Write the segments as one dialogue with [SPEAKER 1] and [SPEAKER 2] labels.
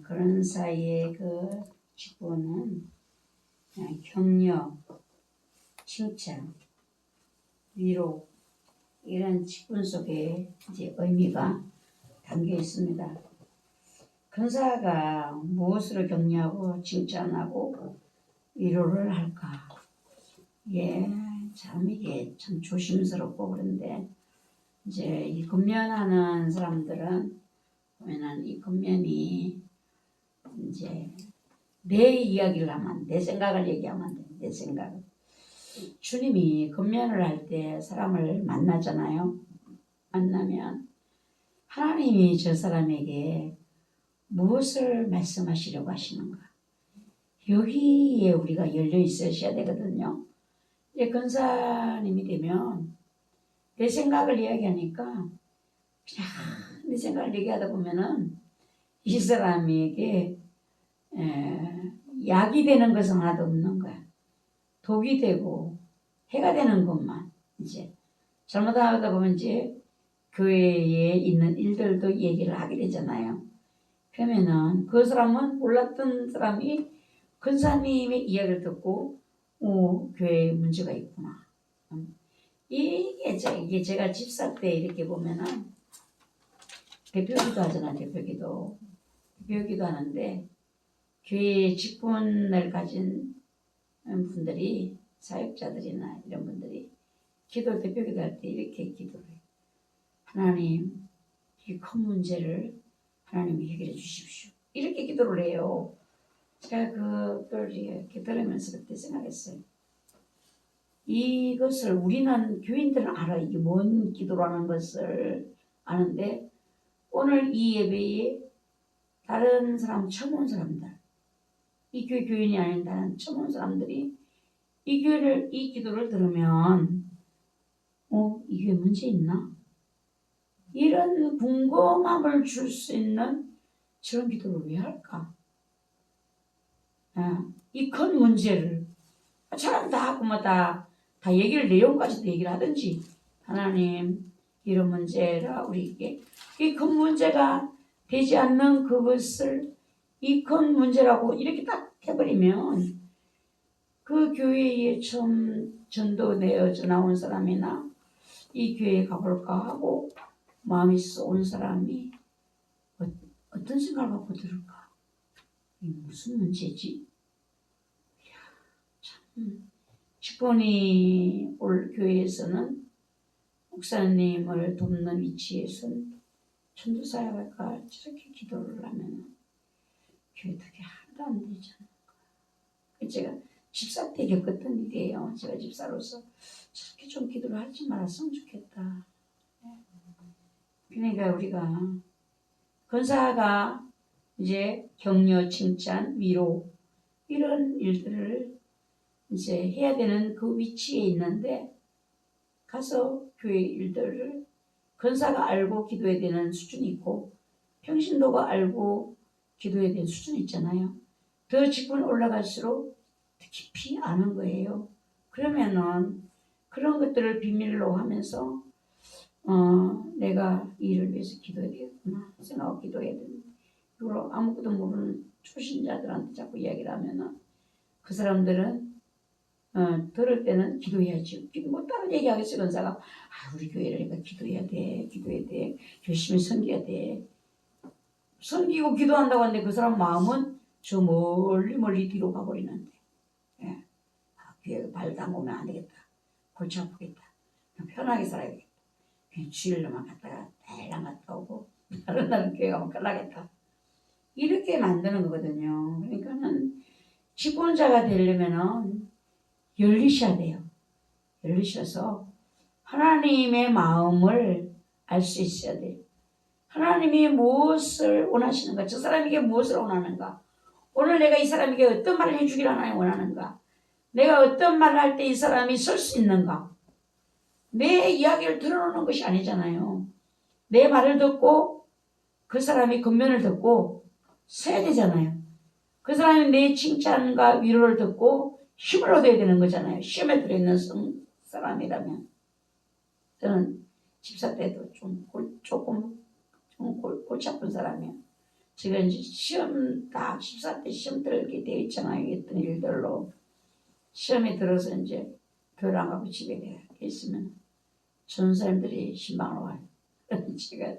[SPEAKER 1] 그런 사이에 그 직분은 격려, 칭찬, 위로 이런 직분 속에 이제 의미가 담겨 있습니다. 근사가 무엇으로 격려하고 칭찬하고 위로를 할까? 이게 참 조심스럽고 그런데 이제 이 근면하는 사람들은 보면은 이 근면이 이제 내 이야기를 하면 내 생각을 얘기하면 안 돼. 내 생각. 주님이 근면을 할 때 사람을 만나잖아요. 만나면 하나님이 저 사람에게 무엇을 말씀하시려고 하시는가? 여기에 우리가 열려 있어야 되거든요. 이제 근사님이 되면 내 생각을 이야기하니까 그냥 내 생각을 얘기하다 보면은 이 사람에게 약이 되는 것은 하나도 없는 거야. 독이 되고 해가 되는 것만 이제 잘못하다 보면 이제 교회에 있는 일들도 얘기를 하게 되잖아요. 그러면은 그 사람은 몰랐던 사람이 근사님의 이야기를 듣고 교회에 문제가 있구나. 이게 제가 집사 때 이렇게 보면은 대표기도 하잖아요. 대표기도 하는데 교회의 직분을 가진 분들이 사역자들이나 이런 분들이 대표기도 할 때 이렇게 기도를 해요. 하나님, 이 큰 문제를 하나님이 해결해 주십시오. 이렇게 기도를 해요. 제가 그걸 이렇게 들으면서 그때 생각했어요. 이것을 우리는 교인들은 알아. 이게 뭔 기도라는 것을 아는데 오늘 이 예배에 다른 사람 처음 온 사람들 이 교회 교인이 아닌 다른 처음 온 사람들이 이 기도를 들으면 이게 문제 있나? 이런 궁금함을 줄 수 있는 저런 기도를 왜 할까? 이 큰 문제를 사람 다 하고 다 얘기를 내용까지도 얘기를 하든지 하나님 이런 문제라 우리에게 이 큰 문제가 되지 않는 그것을 이 큰 문제라고 이렇게 딱 해버리면 그 교회에 처음 전도되어져 나온 사람이나 이 교회에 가볼까 하고 마음이 쏜 사람이 어떤 생각을 갖고 들을까? 이게 무슨 문제지? 참 직분이 올 교회에서는 목사님을 돕는 위치에서는 전도사역 할까 저렇게 기도를 하면 교회 되게 하나도 안 되잖아요. 제가 집사 때 겪었던 일이에요. 제가 집사로서 저렇게 좀 기도를 하지 말았으면 좋겠다. 그러니까 우리가 근사가 이제 격려, 칭찬, 위로 이런 일들을 이제 해야 되는 그 위치에 있는데 가서 교회 일들을 근사가 알고 기도해야 되는 수준이 있고 평신도가 알고 기도해야 되는 수준이 있잖아요. 더 직분 올라갈수록 더 깊이 아는 거예요. 그러면은 그런 것들을 비밀로 하면서 내가 이 일을 위해서 기도해야 되겠구나 생각하고 기도해야 되는데 그걸 아무것도 모르는 초신자들한테 자꾸 이야기를 하면은 그 사람들은 들을 때는 기도해야지. 뭐 다른 얘기하겠어요. 권사가 우리 교회라니까 기도해야 돼. 열심히 섬겨야 돼. 섬기고 기도한다고 하는데 그 사람 마음은 저 멀리 뒤로 가버리는데 교회 발 담그면 안 되겠다. 골치 아프겠다. 편하게 살아야겠다. 그냥 주일로만 갔다가 매일만 갔다 오고 다른 날은 교회 가면 끝나겠다. 이렇게 만드는 거거든요. 그러니까는 직분자가 되려면은 열리셔야 돼요. 열리셔서 하나님의 마음을 알 수 있어야 돼요. 하나님이 무엇을 원하시는가? 저 사람에게 무엇을 원하는가? 오늘 내가 이 사람에게 어떤 말을 해주기를 하나님 원하는가? 내가 어떤 말을 할 때 이 사람이 설 수 있는가? 내 이야기를 들어놓는 것이 아니잖아요. 내 말을 듣고 그 사람이 겉면을 듣고 서야 되잖아요. 그 사람이 내 칭찬과 위로를 듣고 힘을 얻어야 되는 거잖아요. 시험에 들어있는 사람이라면. 저는 집사 때도 조금 골치 아픈 사람이에요. 지금 이제 시험 다 14대 시험 들게 되어 있잖아요. 어떤 일들로 시험에 들어서 이제 교회 안 가고 집에 있으면 전사님들이 신방을 와요. 제가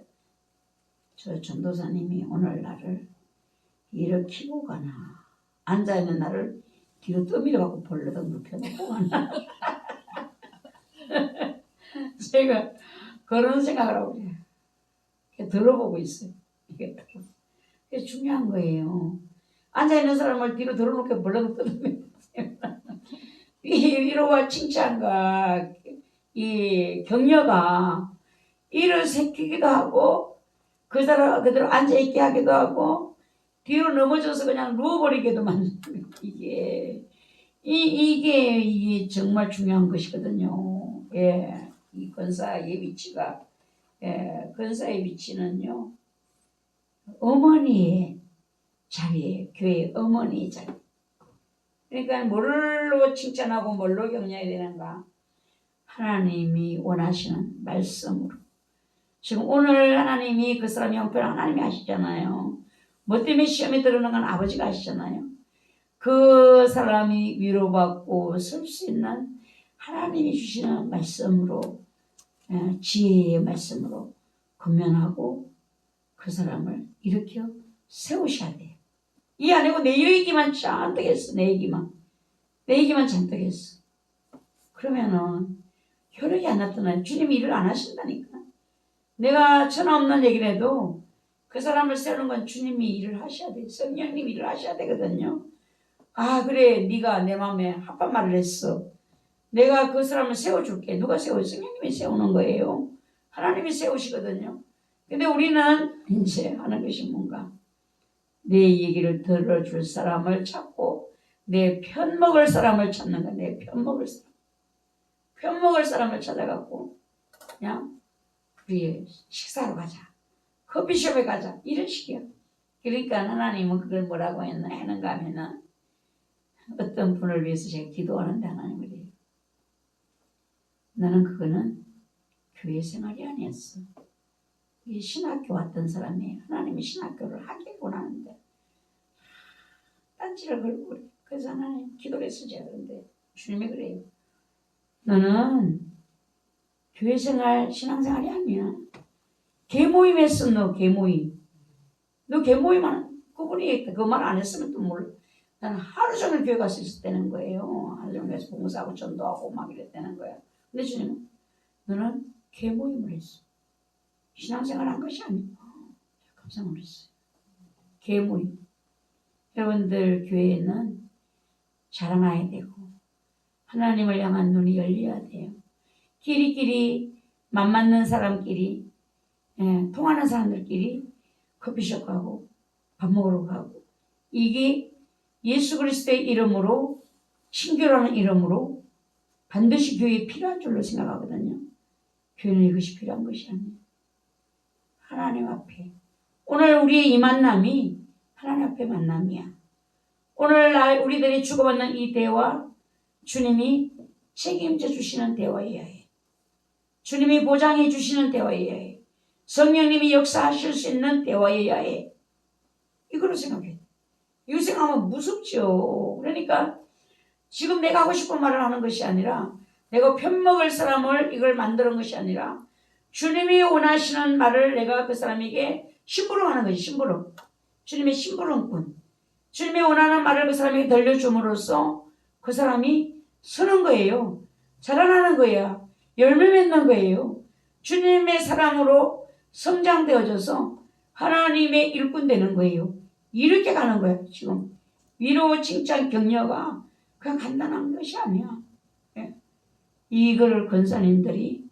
[SPEAKER 1] 저 전도사님이 오늘 나를 일으키고 가나 앉아있는 나를 뒤로 떠밀어갖고 벌러덩 눕혀놓고 가나 제가 그런 생각을 하고 그래요. 들어보고 있어요. 이게 중요한 거예요. 앉아있는 사람을 뒤로 들어놓고 벌러덩 떠밀어요. 이 위로와 칭찬과 이 격려가 이를 새기기도 하고 그 사람 그대로 앉아있게 하기도 하고 뒤로 넘어져서 그냥 누워버리게도 만드는 이게 정말 중요한 것이거든요. 예, 이 권사의 위치가 권사의 위치는요 어머니의 자리에 교회 어머니의 자리. 그러니까 뭘로 칭찬하고 뭘로 격려해야 되는가? 하나님이 원하시는 말씀으로. 지금 오늘 하나님이 그 사람 형편을 하나님이 아시잖아요. 뭐 때문에 시험에 들어오는 건 아버지가 아시잖아요. 그 사람이 위로받고 설 수 있는 하나님이 주시는 말씀으로 지혜의 말씀으로 권면하고 그 사람을 일으켜 세우셔야 돼요. 이 아니고 내 얘기만 잔뜩 했어. 내 얘기만 잔뜩 했어. 그러면은 효력이 안 나타나요. 주님이 일을 안 하신다니까. 내가 천하 없는 얘기를 해도 그 사람을 세우는 건 주님이 일을 하셔야 돼요. 성령님이 일을 하셔야 되거든요. 아 그래 네가 내 마음에 합한 말을 했어. 내가 그 사람을 세워줄게. 누가 세워요? 성령님이 세우는 거예요. 하나님이 세우시거든요. 근데 우리는 이제 하는 것이 뭔가 내 얘기를 들어줄 사람을 찾고 내 편먹을 사람을 찾는 거야. 내 편먹을 사람을 찾아갖고 그냥 우리 식사로 가자. 커피숍에 가자. 이런 식이야. 그러니까 하나님은 그걸 뭐라고 했는가 하면은 어떤 분을 위해서 제가 기도하는데 하나님을 해요. 나는 그거는 교회 생활이 아니었어. 이 신학교 왔던 사람이 하나님이 신학교를 하길 원하는데 딴지를 걸고 그래. 그래서 하나님 기도를 했어 제가. 그런데 주님이 그래요. 너는 교회 생활 신앙생활이 아니야. 개모임 했어. 너 개모임. 너 개모임은 그분이 그 말 안 했으면 또 몰라. 나는 하루 종일 교회 가서 있었다는 거예요. 하루 종일 가서 봉사하고 전도하고 막 이랬다는 거야. 근데 주님은 너는 개모임을 했어. 신앙생활 한 것이 아니야. 깜짝 놀랐어요. 개모임. 여러분들 교회에는 자라나야 되고 하나님을 향한 눈이 열려야 돼요. 끼리끼리 맘 맞는 사람끼리 통하는 사람들끼리 커피숍 가고 밥 먹으러 가고 이게 예수 그리스도의 이름으로 신교라는 이름으로 반드시 교회에 필요한 줄로 생각하거든요. 교회는 이것이 필요한 것이 아니에요. 하나님 앞에 오늘 우리의 이 만남이 하나님 앞에 만남이야. 오늘날 우리들이 주고받는 이 대화 주님이 책임져 주시는 대화여야 해. 주님이 보장해 주시는 대화여야 해. 성령님이 역사하실 수 있는 대화여야 해. 이걸로 생각해. 이거 생각하면 무섭죠. 그러니까 지금 내가 하고 싶은 말을 하는 것이 아니라 내가 편먹을 사람을 이걸 만드는 것이 아니라 주님이 원하시는 말을 내가 그 사람에게 심부름하는 것이 심부름. 주님의 심부름꾼. 주님이 원하는 말을 그 사람에게 들려줌으로써 그 사람이 서는 거예요. 자라나는 거예요. 열매 맺는 거예요. 주님의 사랑으로 성장되어져서 하나님의 일꾼 되는 거예요. 이렇게 가는 거예요. 지금 위로 칭찬 격려가 그냥 간단한 것이 아니야. 이걸 권사님들이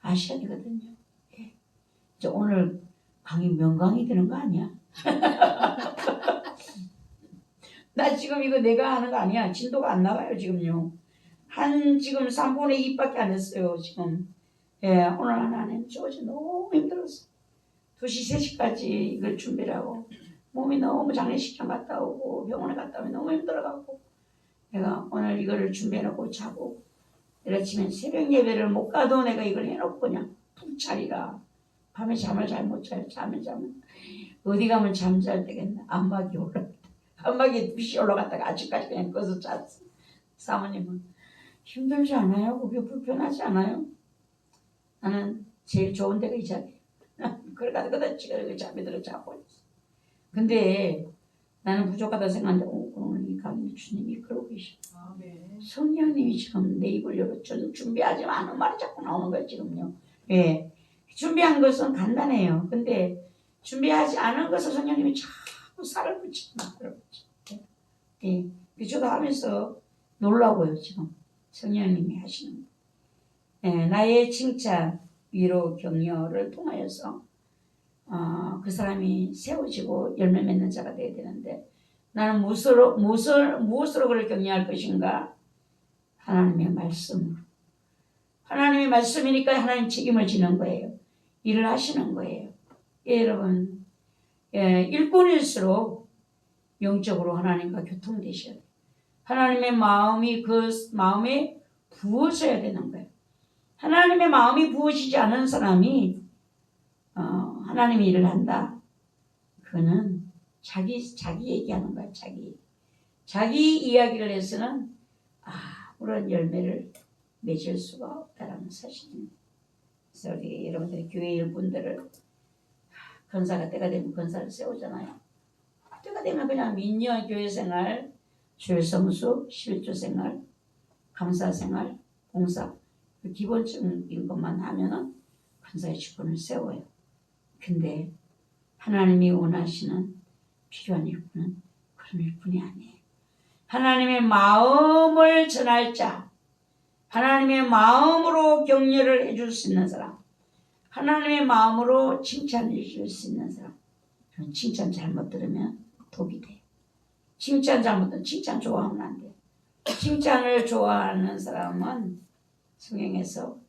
[SPEAKER 1] 아셔야 되거든요. 오늘 강의 명강이 되는 거 아니야? 나 지금 이거 내가 하는 거 아니야. 진도가 안 나가요 지금요. 지금 3분의 2밖에 안 했어요 지금. 오늘 하나님 어제 너무 힘들었어. 2시 3시까지 이걸 준비를 하고 몸이 너무 장례식장 갔다 오고 병원에 갔다 오면 너무 힘들어갖고 내가 오늘 이거를 준비해놓고 자고 내일 아침에 새벽 예배를 못 가도 내가 이걸 해놓고 그냥 푹 자리라. 밤에 잠을 잘 못 자요. 자면 어디 가면 잠잘 때겠나. 안마기 올라갔다. 안마기 빛이 올라갔다가 아직까지 그냥 꺼서 잤어. 사모님은 힘들지 않아요? 그게 불편하지 않아요? 나는 제일 좋은 데가 이 자리야. 그러다가 그다 잠이 들어 자고 있어. 근데 나는 부족하다 생각하는데 오늘 이 강의 주님이 그러고 계셔. 성령님이 지금 내 입을 열어 준비하지 않은 말이 자꾸 나오는 거예요 지금요. 예, 준비한 것은 간단해요. 근데 준비하지 않은 것을 성령님이 자꾸 살을 붙이고 살을 붙이고. 예, 저도 하면서 놀라고요 지금 성령님이 하시는 거. 예, 나의 칭찬, 위로, 격려를 통하여서 그 사람이 세워지고 열매 맺는 자가 되어야 되는데 나는 무엇으로 그를 격려할 것인가? 하나님의 말씀으로. 하나님의 말씀이니까 하나님 책임을 지는 거예요. 일을 하시는 거예요. 예, 여러분, 예, 일꾼일수록 영적으로 하나님과 교통되셔야 돼요. 하나님의 마음이 그 마음에 부어져야 되는 거예요. 하나님의 마음이 부어지지 않은 사람이 하나님의 일을 한다. 그거는 자기 얘기하는 거야. 자기 이야기를 해서는 아무런 열매를 맺을 수가 없다라는 사실입니다. 그래서 우리 여러분들이 교회 일꾼들을 건사가 때가 되면 건사를 세우잖아요. 때가 되면 그냥 민영 교회 생활, 주일성수, 11조 생활, 감사 생활, 봉사 그 기본적인 것만 하면은 건사의 주권을 세워요. 근데 하나님이 원하시는 필요한 일꾼은 그런 일꾼이 아니에요. 하나님의 마음을 전할 자, 하나님의 마음으로 격려를 해줄 수 있는 사람, 하나님의 마음으로 칭찬을 해줄 수 있는 사람. 칭찬 잘못 들으면 독이 돼. 칭찬 잘못 들으면 칭찬 좋아하면 안 돼. 칭찬을 좋아하는 사람은 성경에서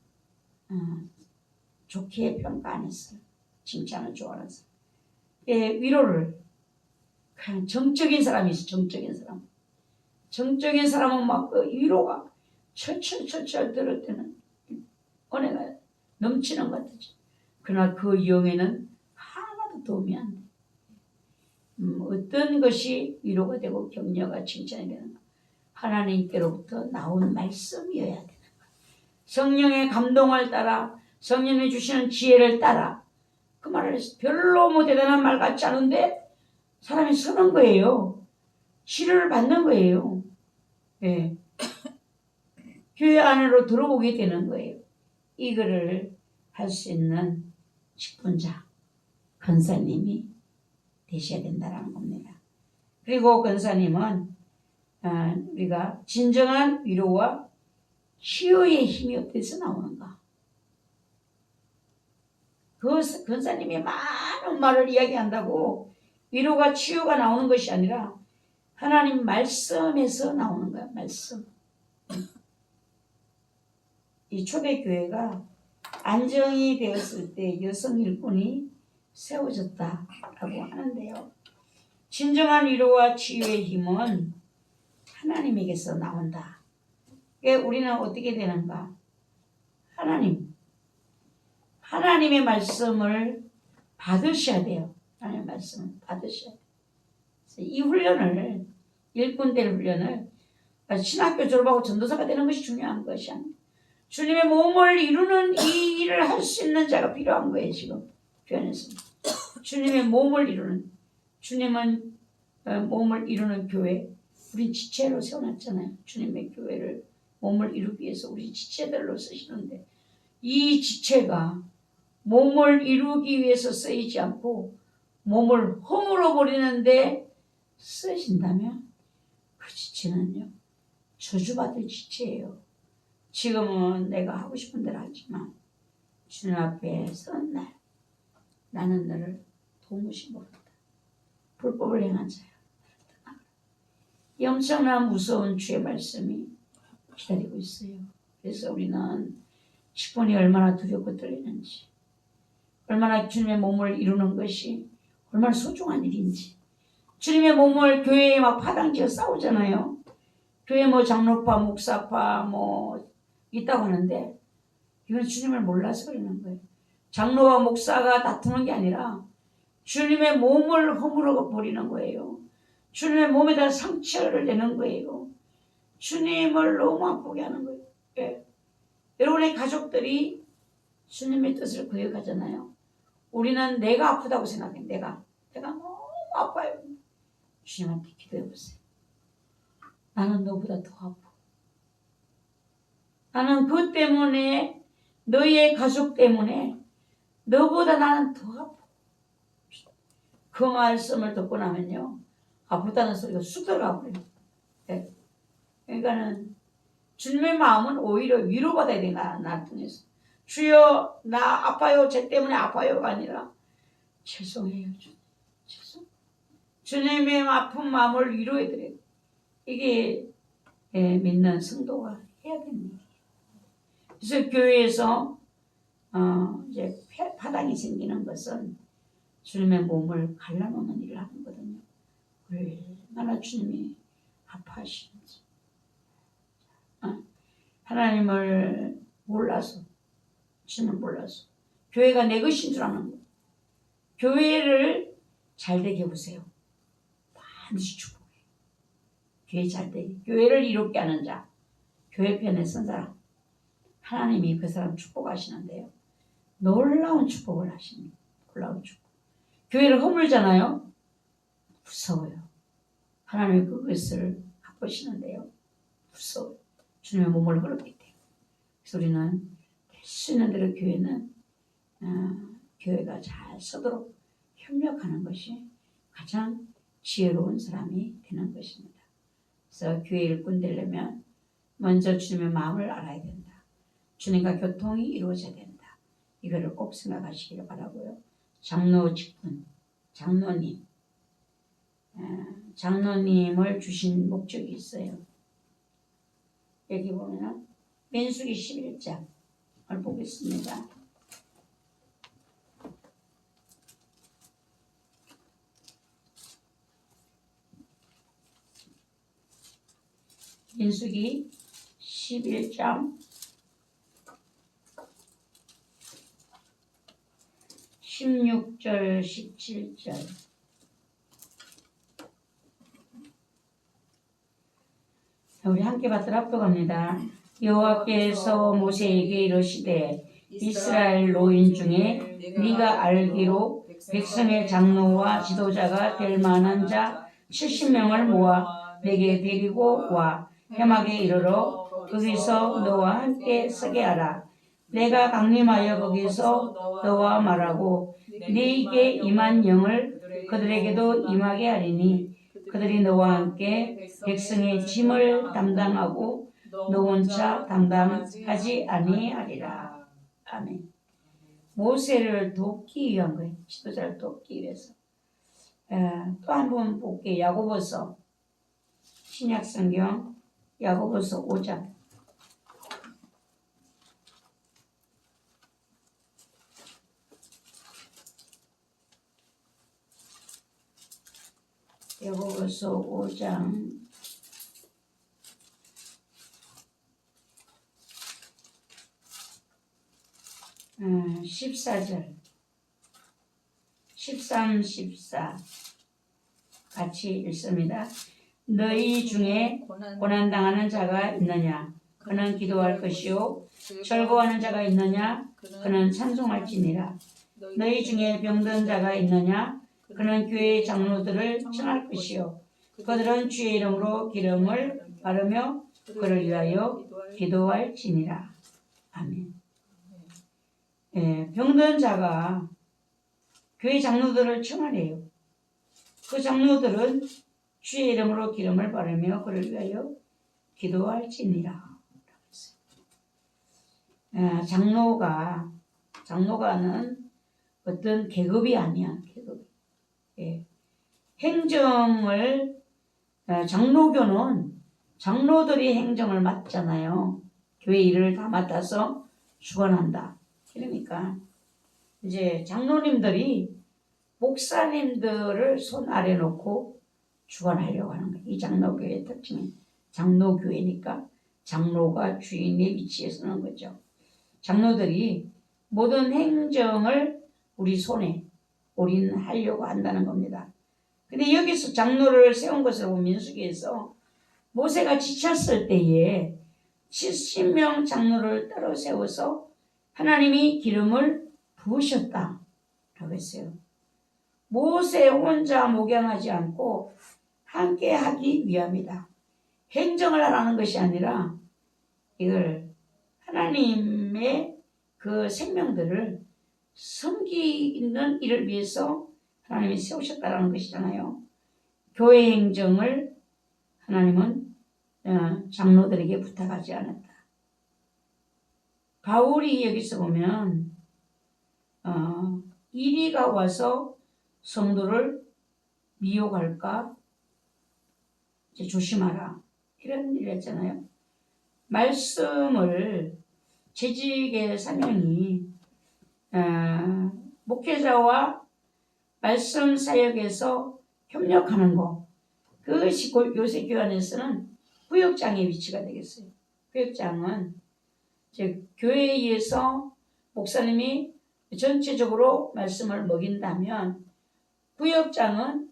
[SPEAKER 1] 좋게 평가 안 했어요. 칭찬을 좋아하는 사람. 예, 위로를 그냥 정적인 사람이 있어. 정적인 사람은 막 그 위로가 철철 들을 때는 은혜가 넘치는 것 같지. 그러나 그 영에는 하나도 도움이 안 돼. 어떤 것이 위로가 되고 격려가 칭찬이 되는가? 하나님께로부터 나온 말씀이어야 되는 거야. 성령의 감동을 따라 성령이 주시는 지혜를 따라 그 말을 별로 뭐 대단한 말 같지 않은데 사람이 서는 거예요. 치료를 받는 거예요. 예. 교회 안으로 들어오게 되는 거예요. 이거를 할 수 있는 직분자, 권사님이 되셔야 된다는 겁니다. 그리고 권사님은 우리가 진정한 위로와 치유의 힘이 어디서 나오는가? 그 권사님이 많은 말을 이야기한다고 위로가 치유가 나오는 것이 아니라 하나님 말씀에서 나오는 거야. 말씀. 이 초대교회가 안정이 되었을 때 여성 일꾼이 세워졌다라고 하는데요. 진정한 위로와 치유의 힘은 하나님에게서 나온다. 우리는 어떻게 되는가? 하나님의 말씀을 받으셔야 돼요. 하나님의 말씀을 받으셔야 돼요. 이 훈련을, 일꾼될 훈련을 신학교 졸업하고 전도사가 되는 것이 중요한 것이 아니에요. 주님의 몸을 이루는 이 일을 할 수 있는 자가 필요한 거예요. 지금 교회에서 주님의 몸을 이루는, 주님은 몸을 이루는 교회, 우리 지체로 세워놨잖아요. 주님의 교회를 몸을 이루기 위해서 우리 지체들로 쓰시는데 이 지체가 몸을 이루기 위해서 쓰이지 않고 몸을 허물어 버리는데 쓰신다면 그 지체는요 저주받을 지체예요. 지금은 내가 하고 싶은 대로 하지만 주님 앞에 서는 날 나는 너를 도무지 모른다. 불법을 행한 자야. 이 엄청난 무서운 주의 말씀이 기다리고 있어요. 그래서 우리는 직분이 얼마나 두렵고 떨리는지, 얼마나 주님의 몸을 이루는 것이 얼마나 소중한 일인지. 주님의 몸을 교회에 막 파당지어 싸우잖아요. 교회 뭐 장로파, 목사파 뭐 있다고 하는데 이건 주님을 몰라서 그러는 거예요. 장로와 목사가 다투는 게 아니라 주님의 몸을 허물어 버리는 거예요. 주님의 몸에다 상처를 내는 거예요. 주님을 너무 아프게 하는 거예요. 예. 여러분의 가족들이 주님의 뜻을 거역하잖아요. 우리는 내가 아프다고 생각해. 내가 너무 아파요. 주님한테 기도해 보세요. 나는 너보다 더 아파. 나는 그것 때문에, 너희의 가족 때문에 너보다 나는 더 아파. 그 말씀을 듣고 나면요, 아프다는 소리가 쑥 들어가 버려요. 네. 그러니까는 주님의 마음은 오히려 위로받아야 돼. 나 통해서. 주여 나 아파요. 쟤 때문에 아파요가 아니라 죄송해요. 죄송. 주님의 아픈 마음을 위로해드려요. 이게 믿는 성도가 해야 되는 일이에요. 그래서 교회에서 이제 파당이 생기는 것은 주님의 몸을 갈라놓는 일을 하는 거거든요. 얼마나 주님이 아파하시는지. 하나님을 몰라서, 주님을 몰라서 교회가 내 것인 줄 아는 거예요. 교회를 잘되게 보세요. 반드시 축복해요. 교회 잘되게, 교회를 이롭게 하는 자, 교회 편에 선 사람, 하나님이 그 사람 축복하시는데요. 놀라운 축복을 하십니다. 놀라운 축복. 교회를 허물잖아요. 무서워요. 하나님이 그것을 갚으시는데요. 무서워요. 주님의 몸을 흘렸기 때문에. 그래서 우리는 될 수 있는 대로 교회는 교회가 잘 서도록 협력하는 것이 가장 지혜로운 사람이 되는 것입니다. 그래서 교회 일꾼 되려면 먼저 주님의 마음을 알아야 된다. 주님과 교통이 이루어져야 된다. 이거를 꼭 생각하시기를 바라고요. 장로 직분, 장로님을 주신 목적이 있어요. 여기 보면 민수기 11장을 보겠습니다. 민수기 11장 16절 17절. 우리 함께 받들어 합독합니다. 여호와께서 모세에게 이르시되 이스라엘 노인 중에 네가 알기로 백성의 장로와 지도자가 될 만한 자 70명을 모아 내게 데리고 와 회막에 이르러 거기서 너와 함께 서게 하라. 내가 강림하여 거기서 너와 말하고 네게 임한 영을 그들에게도 임하게 하리니 그들이 너와 함께 백성의 짐을 담당하고 너 혼자 담당하지 아니하리라. 아멘. 모세를 돕기 위한 거예요. 지도자를 돕기 위해서. 또 한 번 볼게요. 야고보서, 신약성경 야고보서 5장. 야고보서 5장 14절 13, 14 같이 읽습니다. 너희 중에 고난당하는 자가 있느냐? 그는 기도할 것이요 절거하는 자가 있느냐? 그는 찬송할지니라. 너희 중에 병든 자가 있느냐? 그는 교회 장로들을 청할 것이요 그들은 주의 이름으로 기름을 바르며 그를 위하여 기도할지니라. 아멘. 병든 자가 교회 장로들을 청하래요. 그 장로들은 주의 이름으로 기름을 바르며 그를 위하여 기도할지니라. 장로가는 어떤 계급이 아니야. 계급. 행정을 장로교는 장로들이 행정을 맡잖아요. 교회 일을 다 맡아서 주관한다. 그러니까 이제 장로님들이 목사님들을 손 아래 놓고 주관하려고 하는 거예요. 이 장로교회의 특징은 장로교회니까 장로가 주인의 위치에 서는 거죠. 장로들이 모든 행정을 우리 손에 올인하려고 한다는 겁니다. 근데 여기서 장로를 세운 것을 보면 민수기에서 모세가 지쳤을 때에 70명 장로를 따로 세워서 하나님이 기름을 부으셨다라고 했어요. 모세 혼자 목양하지 않고 함께 하기 위함이다. 행정을 하라는 것이 아니라 이걸 하나님의 그 생명들을 섬기는 일을 위해서 하나님이 세우셨다는 것이잖아요. 교회 행정을 하나님은 장로들에게 부탁하지 않았다. 바울이 여기서 보면 이리가 와서 성도를 미혹할까 이제 조심하라 이런 일을 했잖아요. 말씀을 재직의 사명이 목회자와 말씀 사역에서 협력하는 것, 그것이 요새 교회 안에서는 구역장의 위치가 되겠어요. 구역장은 이제 교회에서 목사님이 전체적으로 말씀을 먹인다면 구역장은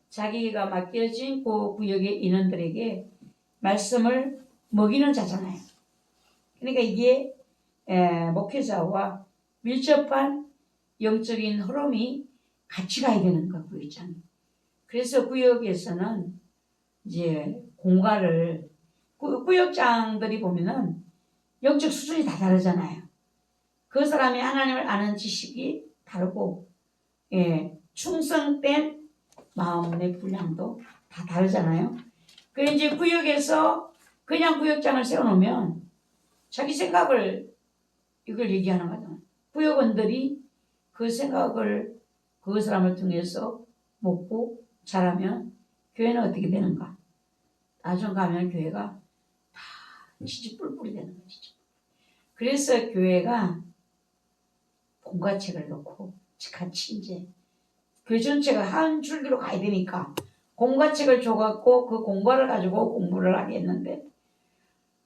[SPEAKER 1] 자기가 맡겨진 그 구역의 인원들에게 말씀을 먹이는 자잖아요. 그러니까 이게 목회자와 밀접한 영적인 흐름이 같이 가야 되는 거 구역장이. 그래서 구역에서는 이제 공과를 구역장들이 보면은 영적 수준이 다 다르잖아요. 그 사람이 하나님을 아는 지식이 다르고, 충성된 마음의 분량도 다 다르잖아요. 그래서 이제 구역에서 그냥 구역장을 세워놓으면 자기 생각을 이걸 얘기하는 거잖아요. 구역원들이 그 생각을 그 사람을 통해서 먹고 자라면 교회는 어떻게 되는가? 나중 가면 교회가 다 지지 뿔뿔이 되는 것이죠. 그래서 교회가 공과책을 놓고 같이 이제 교회 전체가 한 줄기로 가야 되니까 공과책을 줘갖고 그 공과를 가지고 공부를 하겠는데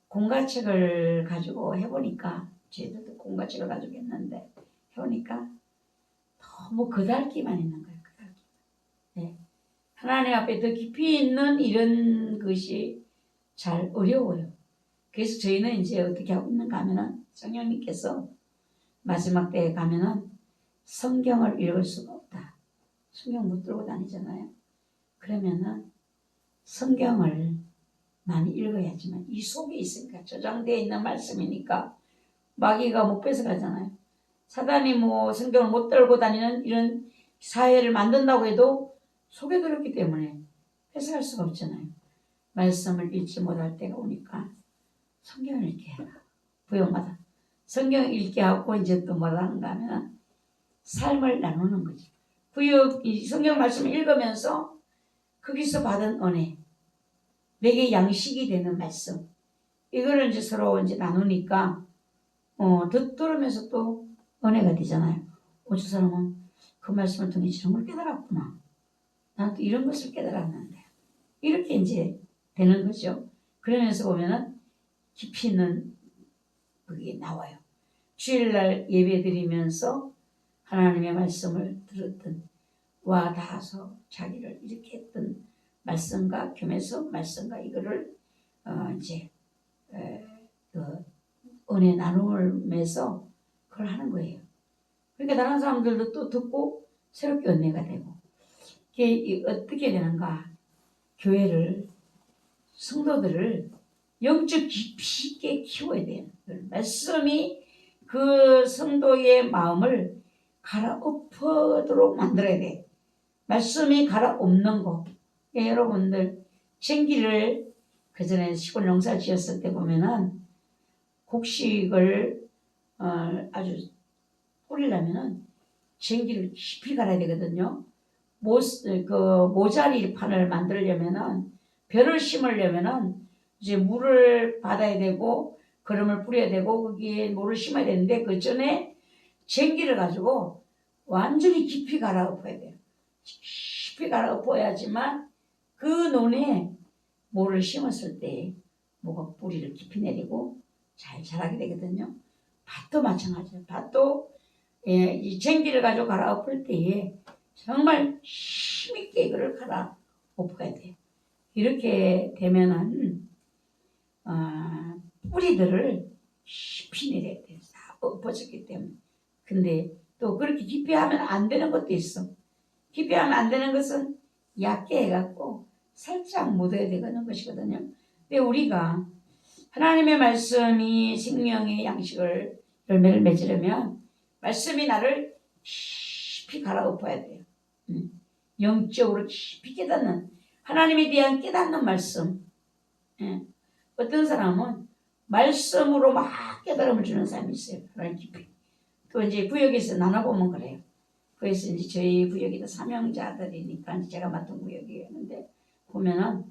[SPEAKER 1] 공과책을 가지고 해보니까 저희들도 공과책을 가지고 했는데 해보니까 너무 그달기만 있는 거예요. 그달기. 네. 하나님 앞에 더 깊이 있는 이런 것이 잘 어려워요. 그래서 저희는 이제 어떻게 하고 있는가 하면은 성령님께서 마지막 때에 가면은 성경을 읽을 수가 없다. 성경 못 들고 다니잖아요. 그러면은 성경을 많이 읽어야지만 이 속에 있으니까 저장되어 있는 말씀이니까 마귀가 못 뺏어가잖아요. 사단이 뭐 성경을 못 들고 다니는 이런 사회를 만든다고 해도 속에 들었기 때문에 뺏어갈 수가 없잖아요. 말씀을 읽지 못할 때가 오니까 성경을 읽게 해라. 부용마다 성경 읽게 하고 이제 또 뭐라는가 하면 삶을 나누는 거지. 이 성경 말씀을 읽으면서 거기서 받은 은혜, 내게 양식이 되는 말씀, 이거를 이제 서로 이제 나누니까 들으면서 또 은혜가 되잖아요. 저 사람은 그 말씀을 통해 이런 걸 깨달았구나. 나는 또 이런 것을 깨달았는데 이렇게 이제 되는 거죠. 그러면서 보면은 깊이 있는 그게 나와요. 주일날 예배 드리면서 하나님의 말씀을 들었던 와 닿아서 자기를 이렇게 했던 말씀과 겸해서 말씀과 이거를 이제 그 은혜 나누면서 그걸 하는 거예요. 그러니까 다른 사람들도 또 듣고 새롭게 은혜가 되고 이게 어떻게 되는가? 교회를 성도들을 영적 깊이 있게 키워야 돼요. 말씀이 그 성도의 마음을 갈아엎도록 만들어야 돼. 말씀이 갈아엎는 거. 여러분들 쟁기를 그 전에 시골 농사 지었을 때 보면은 곡식을 아주 뿌리려면은 쟁기를 깊이 갈아야 되거든요. 모자리 판을 만들려면은 벼를 심으려면은 이제 물을 받아야 되고 거름을 뿌려야 되고 거기에 물을 심어야 되는데 그 전에 쟁기를 가지고 완전히 깊이 갈아엎어야 돼요. 깊이 갈아엎어야지만 그 논에 모를 심었을 때 뭐가 뿌리를 깊이 내리고 잘 자라게 되거든요. 밭도 마찬가지예요. 밭도 이 쟁기를 가지고 갈아엎을 때에 정말 힘있게 이거를 갈아엎어야 돼요. 이렇게 되면은 뿌리들을 깊이 내려야 돼요. 다 엎어졌기 때문에. 근데 또 그렇게 깊이 하면 안 되는 것도 있어. 깊이 하면 안 되는 것은 얕게 해갖고 살짝 묻어야 되는 것이거든요. 근데 우리가 하나님의 말씀이 생명의 양식을 열매를 맺으려면 말씀이 나를 깊이 갈아엎어야 돼요. 영적으로 깊이 깨닫는 하나님에 대한 깨닫는 말씀. 어떤 사람은 말씀으로 막 깨달음을 주는 사람이 있어요. 하나님 깊이. 또 이제 구역에서 나눠보면 그래요. 그래서 이제 저희 구역이 사명자들이니까 제가 맡은 구역이었는데 보면은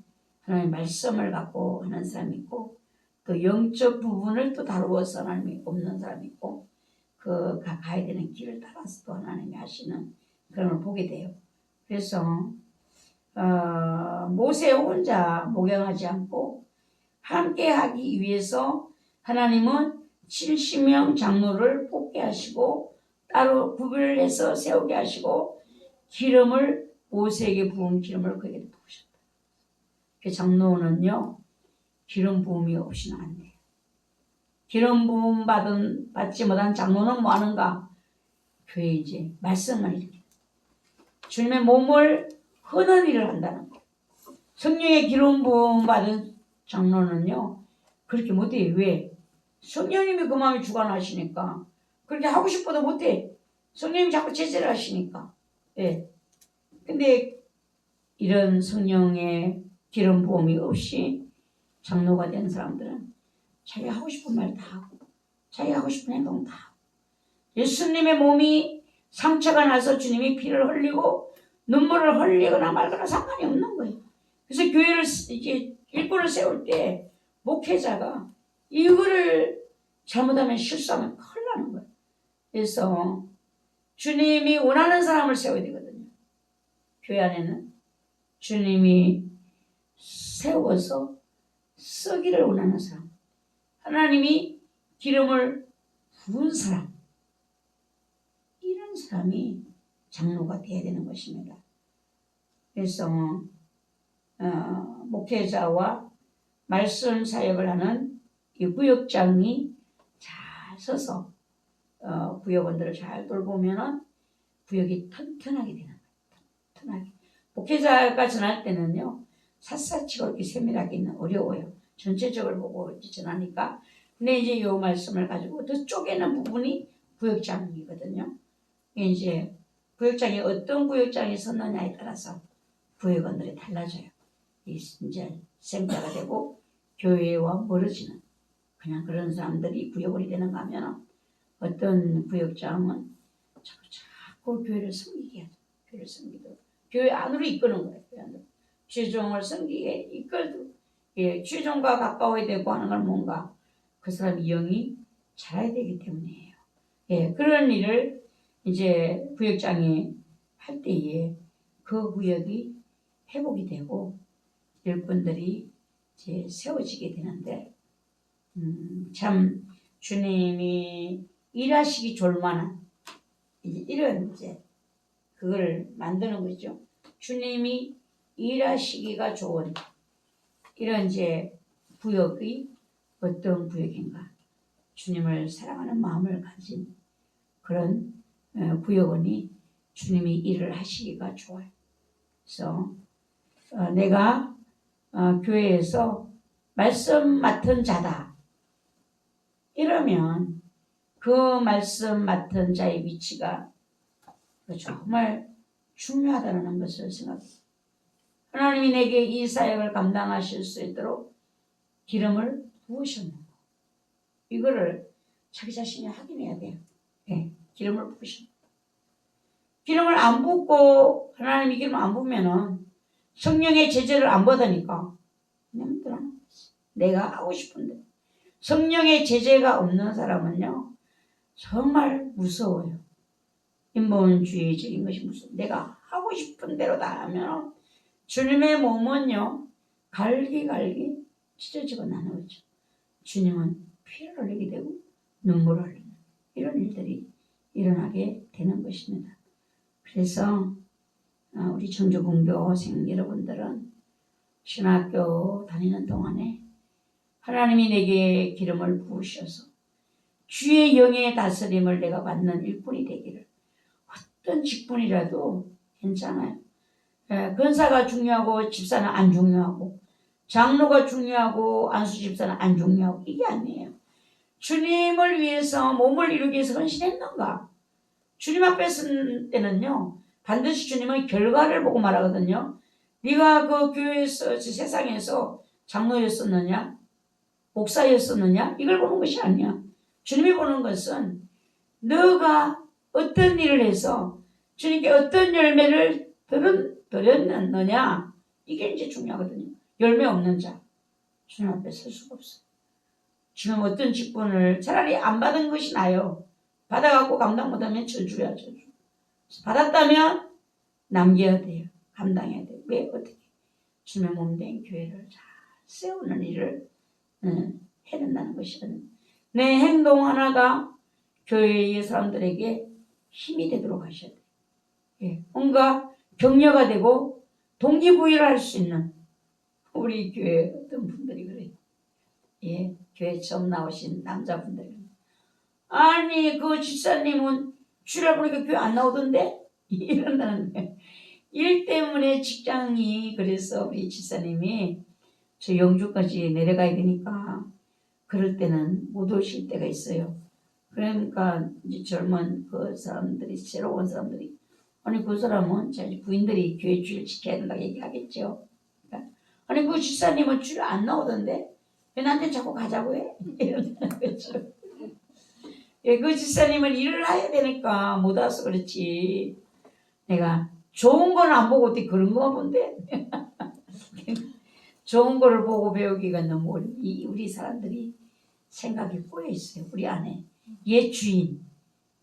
[SPEAKER 1] 하나님 말씀을 갖고 하는 사람이 있고 또 영적 부분을 또 다루어서 하나님이 없는 사람이 있고 그 가야 되는 길을 따라서 또 하나님이 하시는 그런 걸 보게 돼요. 그래서 모세 혼자 목양하지 않고 함께 하기 위해서 하나님은 70명 장로를 뽑게 하시고 따로 구별해서 세우게 하시고 기름을 모세에게 부은 기름을 그에게 부으셨다. 그 장로는요 기름 부음이 없이는 안 돼요. 기름 부음 받지 못한 장로는 뭐 하는가? 교회 이제 말씀을 이렇게 주님의 몸을 흔한 일을 한다는 거예요. 성령의 기름 부음 받은 장로는요 그렇게 못해요. 왜? 성령님이 그 마음에 주관하시니까 그렇게 하고 싶어도 못해. 성령님이 자꾸 제재를 하시니까. 예. 근데 이런 성령의 기름 부음이 없이 장로가 된 사람들은 자기가 하고 싶은 말 다 하고 자기가 하고 싶은 행동 다 하고 예수님의 몸이 상처가 나서 주님이 피를 흘리고 눈물을 흘리거나 말거나 상관이 없는 거예요. 그래서 교회를 이제 일꾼을 세울 때 목회자가 이거를 잘못하면 실수하면 큰일 나는 거예요. 그래서 주님이 원하는 사람을 세워야 되거든요. 교회 안에는 주님이 세워서 쓰기를 원하는 사람, 하나님이 기름을 부은 사람, 이런 사람이 장로가 되어야 되는 것입니다. 그래서 목회자와 말씀 사역을 하는 이 구역장이 잘 서서 구역원들을 잘 돌보면은 구역이 튼튼하게 되는 거예요. 튼튼하게. 목회자가 전할 때는요 샅샅이 그렇게 세밀하기는 어려워요. 전체적으로 보고 전하니까. 근데 이제 이 말씀을 가지고 더 쪼개는 부분이 구역장이거든요. 이제 구역장이 어떤 구역장이 섰느냐에 따라서 구역원들이 달라져요. 이제 생자가 되고 교회와 멀어지는 그냥 그런 사람들이 구역원이 되는가 하면 어떤 구역장은 자꾸 교회를 섬기게 하죠. 교회를 섬기도록 교회 안으로 이끄는 거예요. 교회 안으로. 최종을 섬기게 이끌도록. 예, 최종과 가까워야 되고 하는 건 뭔가 그 사람 영이 자라야 되기 때문이에요. 예, 그런 일을 이제 구역장이 할 때에 그 구역이 회복이 되고 일꾼들이 이제 세워지게 되는데 참 주님이 일하시기 졸만한 이런 이제 그걸 만드는 거죠. 주님이 일하시기가 좋은 이런 이제 구역이 어떤 구역인가? 주님을 사랑하는 마음을 가진 그런 구역원이 주님이 일을 하시기가 좋아요. 그래서 내가 교회에서 말씀 맡은 자다. 이러면 그 말씀 맡은 자의 위치가 정말 중요하다는 것을 생각합니다. 하나님이 내게 이 사역을 감당하실 수 있도록 기름을 부으셨는 거. 이거를 자기 자신이 확인해야 돼요. 네, 기름을 부으셨는 거. 기름을 안 붓고 하나님이 기름을 안 부으면은 성령의 제재를 안 받으니까 그냥 들어가는 거지. 내가 하고 싶은데 성령의 제재가 없는 사람은요 정말 무서워요. 인본주의적인 것이 무서워. 내가 하고 싶은 대로 다 하면 주님의 몸은요 갈기갈기 찢어지고 나누어져. 주님은 피를 흘리게 되고 눈물을 흘리는 이런 일들이 일어나게 되는 것입니다. 그래서 우리 청주공교생 여러분들은 신학교 다니는 동안에 하나님이 내게 기름을 부으셔서 주의 영의 다스림을 내가 받는 일꾼이 되기를. 어떤 직분이라도 괜찮아요. 권사가 중요하고 집사는 안 중요하고, 장로가 중요하고 안수 집사는 안 중요하고, 이게 아니에요. 주님을 위해서 몸을 이루기 위해서 헌신했는가? 주님 앞에 쓴 때는요, 반드시 주님은 결과를 보고 말하거든요. 네가 그 교회에서, 세상에서 장로였었느냐? 목사였었느냐? 이걸 보는 것이 아니야. 주님이 보는 것은 너가 어떤 일을 해서 주님께 어떤 열매를 드렸느냐? 이게 이제 중요하거든요. 열매 없는 자, 주님 앞에 설 수가 없어. 지금 어떤 직분을 차라리 안 받은 것이 나아요. 받아갖고 감당 못하면 저주야, 저주. 받았다면 남겨야 돼요. 감당해야 돼요. 왜? 어떻게? 주님의 몸된 교회를 잘 세우는 일을 해야 된다는 것이거든요. 내 행동 하나가 교회의 사람들에게 힘이 되도록 하셔야 돼요. 예, 뭔가 격려가 되고 동기부여를 할 수 있는 우리 교회 어떤 분들이 그래요. 예, 교회 처음 나오신 남자분들. 아니, 그 집사님은 주일날 보니까 교회 안 나오던데? 이런다는 거예요. 일 때문에 직장이, 그래서 우리 집사님이 저 영주까지 내려가야 되니까 그럴 때는 못 오실 때가 있어요. 그러니까 이제 젊은 그 사람들이, 새로운 사람들이, 아니 그 사람은 자기 부인들이 교회 주일 지켜야 된다고 얘기하겠죠. 그러니까, 아니 그 집사님은 주일 안 나오던데 왜 나한테 자꾸 가자고 해? 이런다는 거죠. 예, 그 집사님은 일을 해야 되니까 못 와서 그렇지. 내가 좋은 건 안 보고 어떻게 그런 거만 본대? 좋은 거를 보고 배우기가 너무 우리 사람들이 생각이 꼬여 있어요. 우리 안에 옛 주인,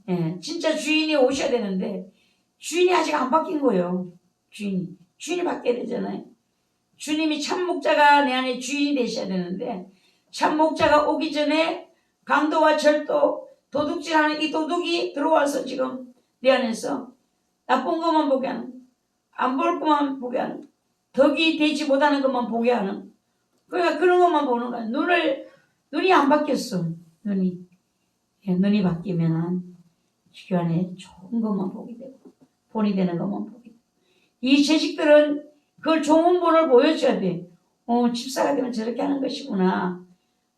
[SPEAKER 1] 예, 진짜 주인이 오셔야 되는데 주인이 아직 안 바뀐 거예요. 주인이 바뀌어야 되잖아요. 주님이 참 목자가 내 안에 주인이 되셔야 되는데 참 목자가 오기 전에 강도와 절도, 도둑질하는 이 도둑이 들어와서 지금 내 안에서 나쁜 것만 보게 하는, 안 볼 것만 보게 하는, 덕이 되지 못하는 것만 보게 하는, 그러니까 그런 것만 보는 거야. 눈이 안 바뀌었어. 눈이 바뀌면은 그 안에 좋은 것만 보게 되고 본이 되는 것만 보게 되고, 이 재직들은 그걸 좋은 본을 보여줘야 돼. 집사가 되면 저렇게 하는 것이구나.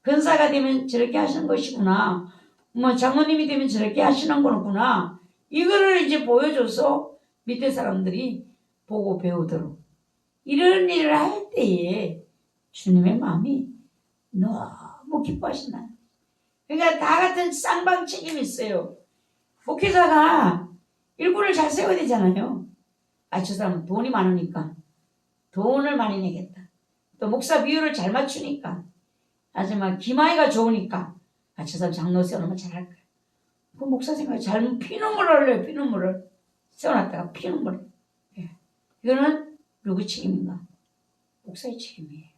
[SPEAKER 1] 권사가 되면 저렇게 하시는 것이구나. 뭐 장로님이 되면 저렇게 하시는 거구나. 이거를 이제 보여줘서 밑에 사람들이 보고 배우도록. 이런 일을 할 때에 주님의 마음이 너무 기뻐하신다. 그러니까 다 같은 쌍방 책임이 있어요. 목회자가 일꾼을 잘 세워야 되잖아요. 저 사람은 돈이 많으니까 돈을 많이 내겠다. 또 목사 비율을 잘 맞추니까, 하지만 기마이가 좋으니까 저 사람 장로 세워놓으면 잘할 거야. 그 목사 생각에 잘 피눈물을 흘려요. 피눈물을 세워놨다가 피눈물을. 예. 이거는 누구 책임인가? 목사의 책임이에요.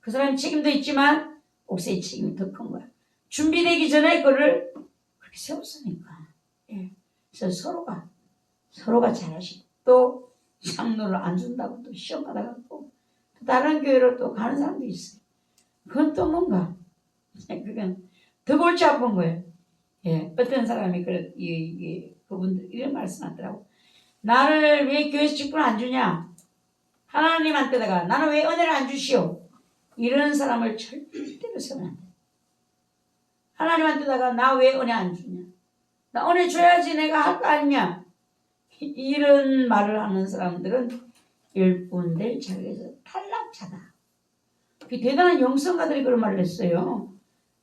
[SPEAKER 1] 그 사람의 책임도 있지만 목사의 책임이 더 큰 거야. 준비되기 전에 그거를 그렇게 세웠으니까. 예. 그래서 서로가 잘하시고, 또 장로를 안 준다고 또 시험 받아갖고 또 다른 교회로 또 가는 사람도 있어요. 그건 또 뭔가, 그건 더 골치 아픈 거예요. 예. 어떤 사람이 그분들 이런 말씀하더라고. 나를 왜 교회 직분 안 주냐? 하나님한테다가 나는 왜 은혜를 안 주시오? 이런 사람을 절대로 세우면 안 돼. 하나님한테다가 나 왜 은혜 안 주냐? 나 은혜 줘야지 내가 할 거 아니냐? 이런 말을 하는 사람들은 일꾼들 자리에서 탈락자다. 그 대단한 영성가들이 그런 말을 했어요.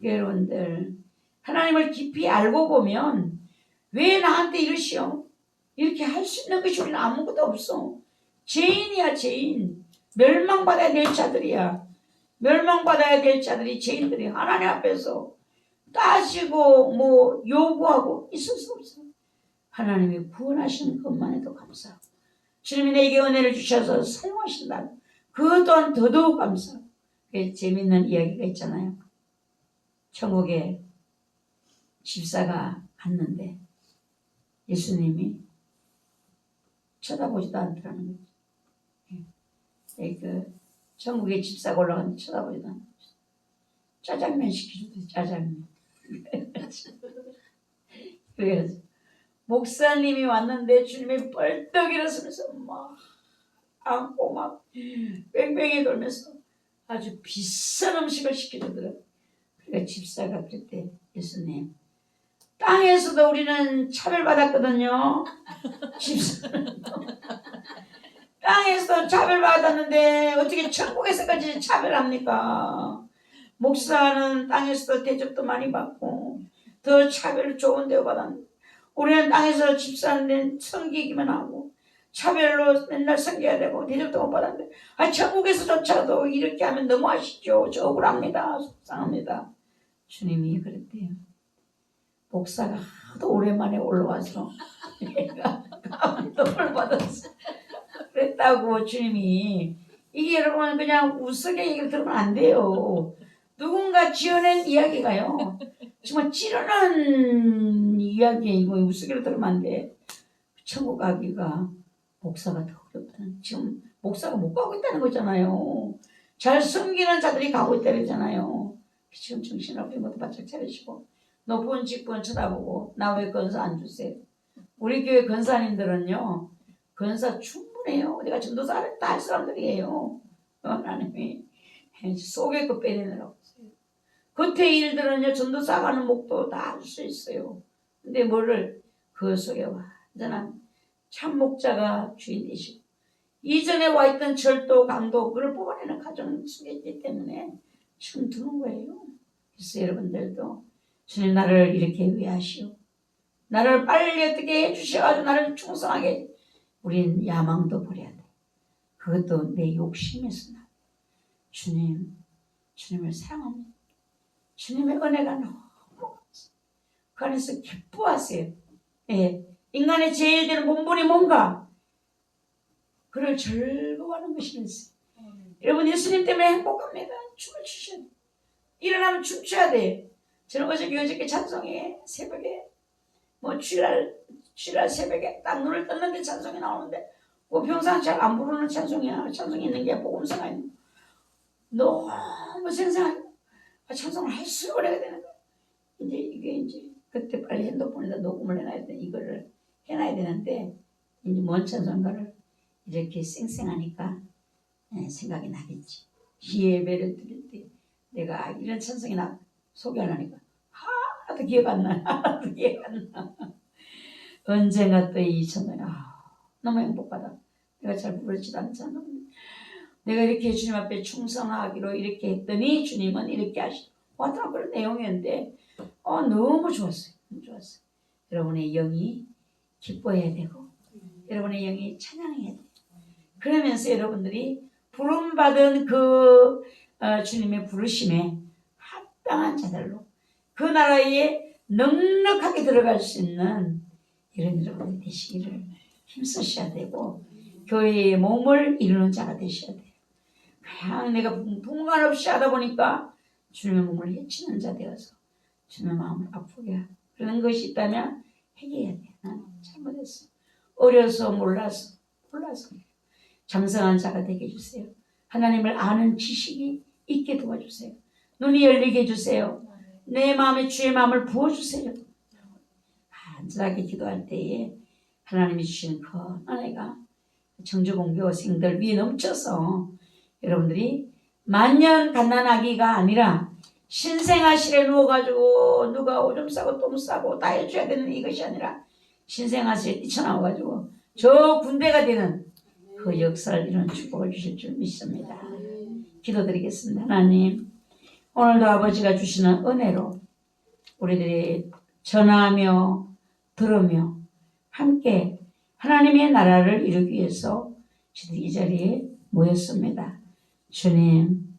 [SPEAKER 1] 여러분들, 하나님을 깊이 알고 보면 왜 나한테 이러시오? 이렇게 할 수 있는 것이 우리는 아무것도 없어. 죄인이야, 죄인. 멸망받아야 될 자들이야. 멸망받아야 될 자들이 죄인들이 하나님 앞에서 따지고 요구하고 있을 수 없어. 하나님이 구원하시는 것만 해도 감사하고, 주님이 내게 은혜를 주셔서 사용하신다. 그것 또한 더더욱 감사하고. 재밌는 이야기가 있잖아요. 천국에 집사가 갔는데 예수님이 쳐다보지도 않더라는 거지. 그 전국에 집사가 올라갔는데 쳐다보지도 않아. 짜장면 시켜주더니 짜장면. 그래가지고 목사님이 왔는데 주님이 뻘떡 일어서면서 막 안고 막 뺑뺑이 돌면서 아주 비싼 음식을 시켜주더라고요. 그러니까 집사가 그랬대. 예수님, 땅에서도 우리는 차별받았거든요. 집사는 땅에서도 차별받았는데 어떻게 천국에서까지 차별합니까? 목사는 땅에서도 대접도 많이 받고 더 차별 좋은 대우 받았는데 우리는 땅에서 집사는 섬기기만 하고 차별로 맨날 섬겨야 되고 대접도 못 받았는데 천국에서조차도 이렇게 하면 너무 아쉽죠. 저 억울합니다. 속상합니다. 주님이 그랬대요. 목사가 하도 오랜만에 올라와서 내가 감동을 받았어. 그랬다고 주님이. 이게 여러분 그냥 우스개 얘기를 들으면 안 돼요. 누군가 지어낸 이야기가요. 정말 찌르는 이야기이고 우스개를 들으면 안 돼. 천국 가기가 목사가 더 어렵다는. 지금 목사가 못 가고 있다는 거잖아요. 잘 섬기는 자들이 가고 있다는 거잖아요. 지금 정신없게 모두 바짝 차리시고 높은 직분 쳐다보고 나 왜 건사 안 주세요? 우리 교회 건사님들은요. 건사 충분해요. 우리가 전도사 다 할 사람들이에요. 하나님이 속에 거 빼내느라고. 겉에 일들은요. 전도사 가는 목도 다 할 수 있어요. 근데 뭐를 그 속에 완전한 참 목자가 주인 되시고 이전에 와 있던 절도 강도 그걸 뽑아내는 과정 속에 있기 때문에 지금 드는 거예요. 그래서 여러분들도 주님 나를 이렇게 위하시오. 나를 빨리 어떻게 해주셔가지고 나를 충성하게. 우린 야망도 버려야 돼. 그것도 내 욕심에서 나. 주님을 사랑합니다. 주님의 은혜가 너무 그 안에서 기뻐하세요. 예. 인간의 제일 되는 본분이 뭔가? 그를 즐거워하는 것이면서. 여러분 예수님 때문에 행복합니다. 춤을 추셔야 돼. 일어나면 춤춰야 돼. 저는 어저께 찬송에 새벽에 주일날 새벽에 딱 눈을 떴는데 찬송이 나오는데 평상 잘 안 부르는 찬송이야. 찬송이 있는 게 복음서가 있는 너무 생생하게 찬송을 할수록 오래가 되는 거야. 이게 그때 빨리 핸드폰에다 녹음을 해놔야 돼. 이거를 해놔야 되는데 이제 뭔 찬송가를 이렇게 쌩쌩하니까 생각이 나겠지. 예배를 드릴 때 내가 이런 찬송이 소개하려니까 하나도 기억 안 나. 하나도 기억 안 나. 언젠가 또 이 찬송이 너무 행복하다. 내가 잘 부르지도 않잖아. 내가 이렇게 주님 앞에 충성하기로 이렇게 했더니 주님은 이렇게 하시고 그런 내용이었는데 너무 좋았어요. 너무 좋았어요. 여러분의 영이 기뻐해야 되고 여러분의 영이 찬양해야 돼요. 그러면서 여러분들이 부름받은 그 주님의 부르심에 합당한 자들로 그 나라에 넉넉하게 들어갈 수 있는 이런 여러분이 되시기를 힘쓰셔야 되고 교회의 몸을 이루는 자가 되셔야 돼요. 그냥 내가 분간 없이 하다 보니까 주님의 몸을 해치는 자 되어서 주님의 마음을 아프게 그런 것이 있다면 회개해야 돼요. 나는 잘못했어. 어려서 몰라서 장성한 자가 되게 해주세요. 하나님을 아는 지식이 있게 도와주세요. 눈이 열리게 해주세요. 내 마음에 주의 마음을 부어주세요. 간절하게 기도할 때에 하나님이 주시는 그 은혜가 청주공교생들 위에 넘쳐서 여러분들이 만년 갓난아기가 아니라 신생아실에 누워가지고 누가 오줌 싸고 똥 싸고 다 해줘야 되는 이것이 아니라 신생아실에 뛰쳐나와가지고 저 군대가 되는 그 역사를 이루는 축복을 주실 줄 믿습니다. 기도드리겠습니다. 하나님 오늘도 아버지가 주시는 은혜로 우리들이 전하며 들으며 함께 하나님의 나라를 이루기 위해서 이 자리에 모였습니다. 주님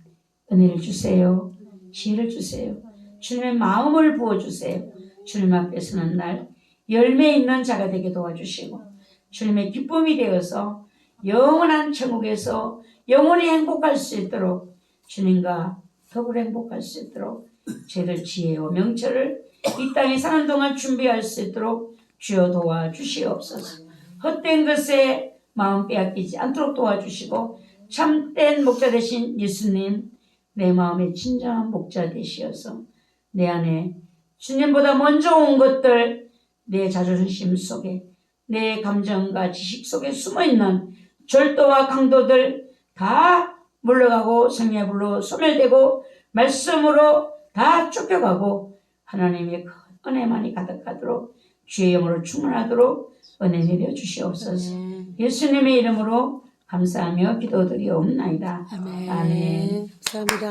[SPEAKER 1] 은혜를 주세요. 지혜를 주세요. 주님의 마음을 부어주세요. 주님 앞에서는 날 열매 있는 자가 되게 도와주시고 주님의 기쁨이 되어서 영원한 천국에서 영원히 행복할 수 있도록 주님과 더불어 행복할 수 있도록 저희들 지혜와 명철을 이 땅에 사는 동안 준비할 수 있도록 주여 도와주시옵소서. 헛된 것에 마음 빼앗기지 않도록 도와주시고 참된 목자 되신 예수님 내 마음의 진정한 목자 되시어서 내 안에 주님보다 먼저 온 것들 내 자존심 속에 내 감정과 지식 속에 숨어있는 절도와 강도들 다 물러가고 성령의 불로 소멸되고 말씀으로 다 쫓겨가고 하나님의 큰 은혜만이 가득하도록 주의 영으로 충만하도록 은혜 내려 주시옵소서. 예수님의 이름으로 감사하며 기도드리옵나이다.
[SPEAKER 2] 아멘.
[SPEAKER 1] 아멘.
[SPEAKER 2] 감사합니다.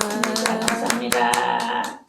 [SPEAKER 1] 감사합니다.